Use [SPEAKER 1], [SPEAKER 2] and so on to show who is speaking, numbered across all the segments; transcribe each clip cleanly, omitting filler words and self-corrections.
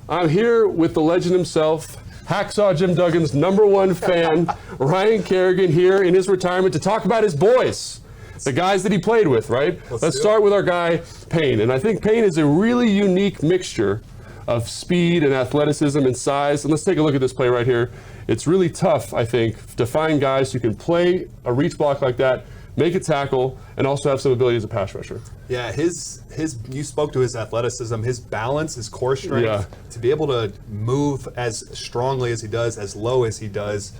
[SPEAKER 1] I'm here with the legend himself, Hacksaw Jim Duggan's #1 fan, Ryan Kerrigan, here in his retirement to talk about his boys, the guys that he played with, right? Let's start with our guy, Payne. And I think Payne is a really unique mixture of speed and athleticism and size. And let's take a look at this play right here. It's really tough, I think, to find guys who can play a reach block like that, make a tackle, and also have some ability as a pass rusher.
[SPEAKER 2] Yeah, you spoke to his athleticism, his balance, his core strength, to be able to move as strongly as he does, as low as he does.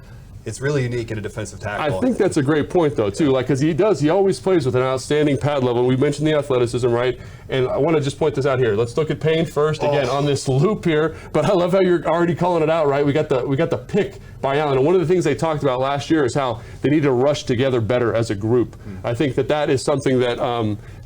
[SPEAKER 2] It's really unique in a defensive tackle.
[SPEAKER 1] I think that's a great point, though, too. Like, because he always plays with an outstanding pad level. We mentioned the athleticism, right? And I want to just point this out here. Let's look at Payne first, again, on this loop here. But I love how you're already calling it out, right? We got the pick by Allen. And one of the things they talked about last year is how they need to rush together better as a group. I think that is something that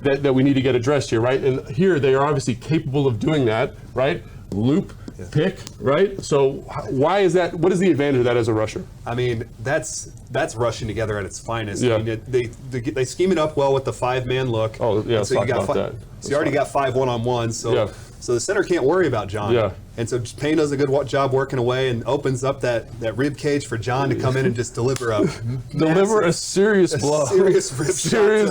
[SPEAKER 1] that we need to get addressed here, right? And here they are obviously capable of doing that, right? Loop. Pick, right? So why is that? What is the advantage of that as a rusher?
[SPEAKER 2] I mean, that's rushing together at its finest.
[SPEAKER 1] Yeah.
[SPEAKER 2] I mean, they scheme it up well with the 5-man look.
[SPEAKER 1] Oh, yeah, let's talk about that.
[SPEAKER 2] So you already got 5 one-on-ones, so the center can't worry about John.
[SPEAKER 1] Yeah.
[SPEAKER 2] And so Payne does a good job working away and opens up that rib cage for John to come in and just deliver
[SPEAKER 1] a serious blow.
[SPEAKER 2] Serious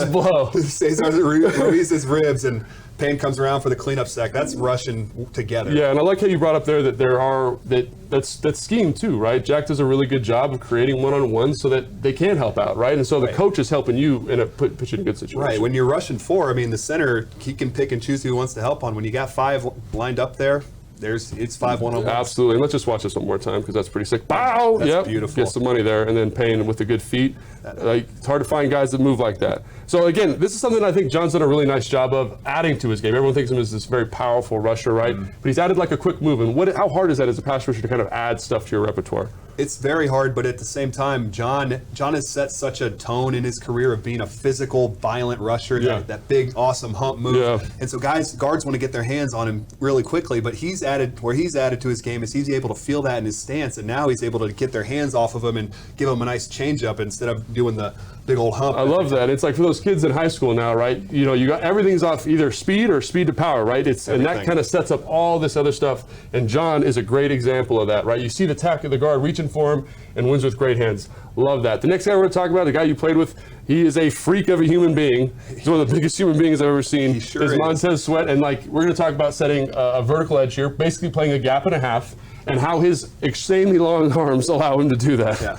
[SPEAKER 2] blow. Cesar Ruiz's ribs, and Payne comes around for the cleanup sack. That's rushing together.
[SPEAKER 1] Yeah, and I like how you brought up there that that's scheme too, right? Jack does a really good job of creating one-on-ones so that they can help out, right? And so the coach is helping you put you in a good situation.
[SPEAKER 2] Right. When you're rushing 4, I mean, the center, he can pick and choose who he wants to help on. When you got 5 lined up there, it's 5 one-on-ones.
[SPEAKER 1] Absolutely. And let's just watch this one more time because that's pretty sick. Bow!
[SPEAKER 2] That's beautiful.
[SPEAKER 1] Gets some money there, and then Payne with the good feet. It's hard to find guys that move like that. So again, this is something I think John's done a really nice job of adding to his game. Everyone thinks of him as this very powerful rusher, right? But he's added like a quick move. And how hard is that as a pass rusher to kind of add stuff to your repertoire?
[SPEAKER 2] It's very hard, but at the same time, John has set such a tone in his career of being a physical, violent rusher, that big, awesome hump move. Yeah. And so guards want to get their hands on him really quickly, but he's added to his game is he's able to feel that in his stance, and now he's able to get their hands off of him and give him a nice changeup instead of doing the big old hump.
[SPEAKER 1] I love that. It's like for those kids in high school now, right? You know, you got everything's off either speed or speed to power, right? And that kind of sets up all this other stuff. And John is a great example of that, right? You see the tack of the guard reaching for him and wins with great hands. Love that. The next guy we're going to talk about, the guy you played with, he is a freak of a human being. He's one of the biggest human beings I've ever seen.
[SPEAKER 2] He sure
[SPEAKER 1] is
[SPEAKER 2] is.
[SPEAKER 1] Montez Sweat. And like we're going to talk about setting a vertical edge here, basically playing a gap and a half, and how his insanely long arms allow him to do that.
[SPEAKER 2] Yeah.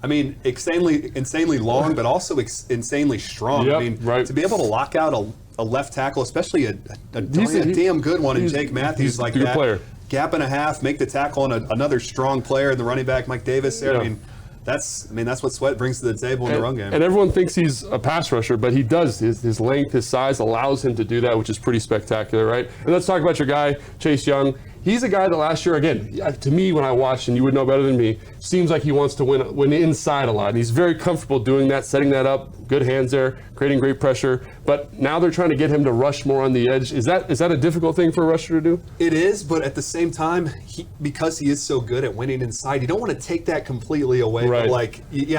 [SPEAKER 2] I mean, insanely long, but also insanely strong.
[SPEAKER 1] Yep,
[SPEAKER 2] I mean, to be able to lock out a left tackle, especially a damn good one in Jake Matthews like that.
[SPEAKER 1] Player.
[SPEAKER 2] Gap and a half, make the tackle on another strong player, the running back Mike Davis there.
[SPEAKER 1] Yeah.
[SPEAKER 2] I mean, that's what Sweat brings to the table in the run game.
[SPEAKER 1] And everyone thinks he's a pass rusher, but he does. His length, his size allows him to do that, which is pretty spectacular, right? And let's talk about your guy, Chase Young. He's a guy that last year, again, to me, when I watched, and you would know better than me, seems like he wants to win inside a lot. And he's very comfortable doing that, setting that up, good hands there, creating great pressure. But now they're trying to get him to rush more on the edge. Is that a difficult thing for a rusher to do?
[SPEAKER 2] It is, but at the same time, because he is so good at winning inside, you don't want to take that completely away.
[SPEAKER 1] Right.
[SPEAKER 2] But you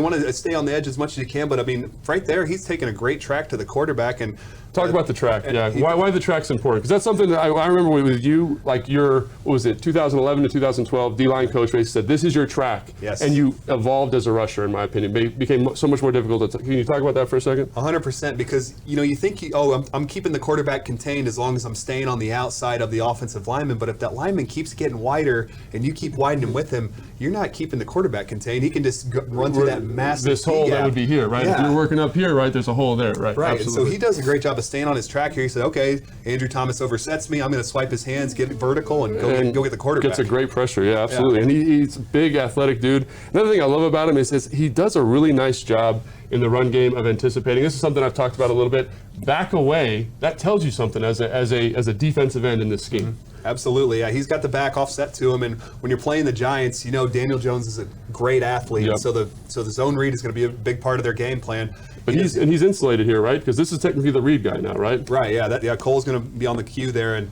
[SPEAKER 2] want to stay on the edge as much as you can. But I mean, right there, he's taking a great track to the quarterback. And
[SPEAKER 1] talk about the track. Yeah, why the track's important? Because that's something that I remember with you, like your, what was it, 2011 to 2012 D-line coach basically said, this is your track.
[SPEAKER 2] Yes.
[SPEAKER 1] And you evolved as a rusher, in my opinion. It became so much more difficult. Can you talk about that for a second?
[SPEAKER 2] 100%, because you think I'm keeping the quarterback contained as long as I'm staying on the outside of the offensive lineman. But if that lineman keeps getting wider and you keep widening with him, you're not keeping the quarterback contained. He can just run through that massive
[SPEAKER 1] this hole
[SPEAKER 2] gap.
[SPEAKER 1] That would be here, right?
[SPEAKER 2] Yeah.
[SPEAKER 1] If you're working up here, right? There's a hole there, right?
[SPEAKER 2] Right.
[SPEAKER 1] Absolutely.
[SPEAKER 2] And so he does a great job of staying on his track here. He said, okay, Andrew Thomas oversets me. I'm going to swipe his hands, get it vertical, and go get the quarterback.
[SPEAKER 1] Gets a great pressure, yeah, absolutely. Yeah. And he's a big, athletic dude. Another thing I love about him is he does a really nice job in the run game of anticipating. This is something I've talked about a little bit. Back away, that tells you something as a defensive end in this scheme.
[SPEAKER 2] Mm-hmm. Absolutely, yeah. He's got the back offset to him, and when you're playing the Giants, Daniel Jones is a great athlete.
[SPEAKER 1] Yep.
[SPEAKER 2] So the zone read is going to be a big part of their game plan.
[SPEAKER 1] But he's insulated here, right? Because this is technically the read guy now, right?
[SPEAKER 2] Right. Yeah. Cole's going to be on the queue there, and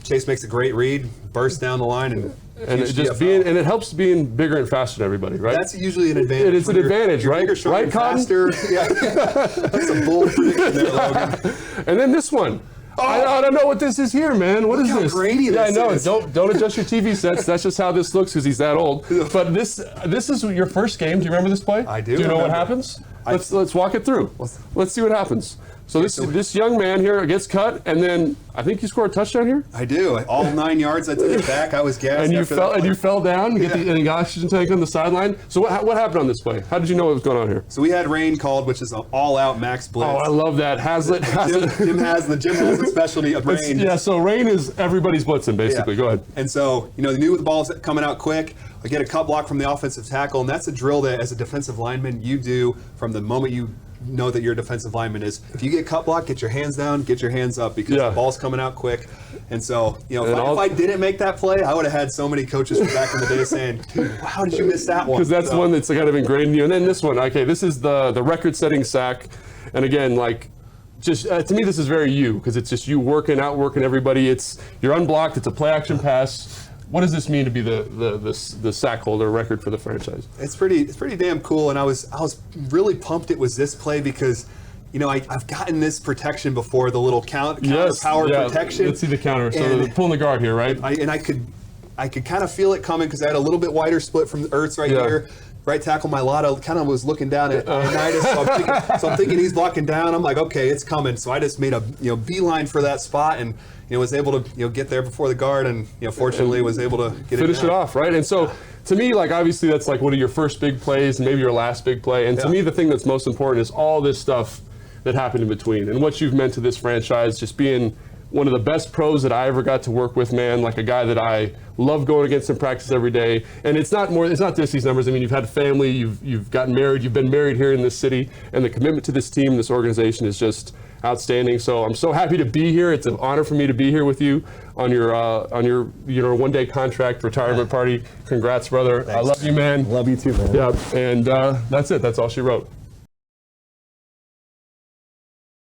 [SPEAKER 2] Chase makes a great read, bursts down the line, and it helps being bigger and faster than everybody, right? That's usually an advantage.
[SPEAKER 1] It's an advantage, right?
[SPEAKER 2] Bigger,
[SPEAKER 1] right, Cotton?
[SPEAKER 2] faster. Yeah. That's a bold prediction there, Logan.
[SPEAKER 1] And then this one. I don't know what this is here, man. What is
[SPEAKER 2] how
[SPEAKER 1] this?
[SPEAKER 2] grainy
[SPEAKER 1] I
[SPEAKER 2] this
[SPEAKER 1] know.
[SPEAKER 2] is.
[SPEAKER 1] Don't adjust your TV sets. That's just how this looks because he's that old. But this is your first game. Do you remember this play?
[SPEAKER 2] I do
[SPEAKER 1] Do you know what
[SPEAKER 2] remember.
[SPEAKER 1] happens? Let's walk it through. Let's see what happens. So this young man here gets cut, and then I think you scored a touchdown here.
[SPEAKER 2] I do. All 9 yards. I took it back. I was gassed.
[SPEAKER 1] And you
[SPEAKER 2] after that play.
[SPEAKER 1] fell down, get the oxygen tank on the sideline. So what happened on this play? How did you know what was going on here?
[SPEAKER 2] So we had rain called, which is an all-out max blitz.
[SPEAKER 1] Oh, I love that. Hazlitt.
[SPEAKER 2] Jim has the specialty of rain.
[SPEAKER 1] Yeah, so rain is everybody's blitzing, basically.
[SPEAKER 2] Yeah.
[SPEAKER 1] Go ahead.
[SPEAKER 2] And so, they knew the ball's coming out quick. I get a cut block from the offensive tackle, and that's a drill that, as a defensive lineman, you do from the moment you know that you're a defensive lineman is if you get cut block, get your hands down, get your hands up because the ball's coming out quick. And so, if I didn't make that play, I would have had so many coaches from back in the day saying, dude, how did you miss that one?
[SPEAKER 1] Because that's the one that's kind of ingrained in you. And then this one, okay, this is the record-setting sack. And again, just to me, this is very you because it's just you outworking everybody. You're unblocked. It's a play-action pass. What does this mean to be the sack holder record for the franchise?
[SPEAKER 2] It's pretty damn cool, and I was really pumped it was this play because, I've gotten this protection before, the little counter power protection.
[SPEAKER 1] Let's see the counter. So they're pulling the guard here, right?
[SPEAKER 2] I could kind of feel it coming because I had a little bit wider split from Ertz right here. Right tackle my Lotto kind of was looking down at Unitas, so I'm thinking he's blocking down. I'm like, okay, it's coming. So I just made a beeline for that spot and was able to get there before the guard and fortunately was able to get
[SPEAKER 1] finish it off, right? And so to me, obviously that's one of your first big plays and maybe your last big play. And to me, the thing that's most important is all this stuff that happened in between and what you've meant to this franchise, just being one of the best pros that I ever got to work with, man, a guy that I love going against in practice every day. And it's not just these numbers. I mean, you've had a family, you've gotten married, you've been married here in this city, and the commitment to this team, this organization is just outstanding. So I'm so happy to be here. It's an honor for me to be here with you on your one-day contract retirement party. Congrats, brother. Thanks. I love you, man.
[SPEAKER 3] Love you too, man.
[SPEAKER 1] Yeah, and that's it. That's all she wrote.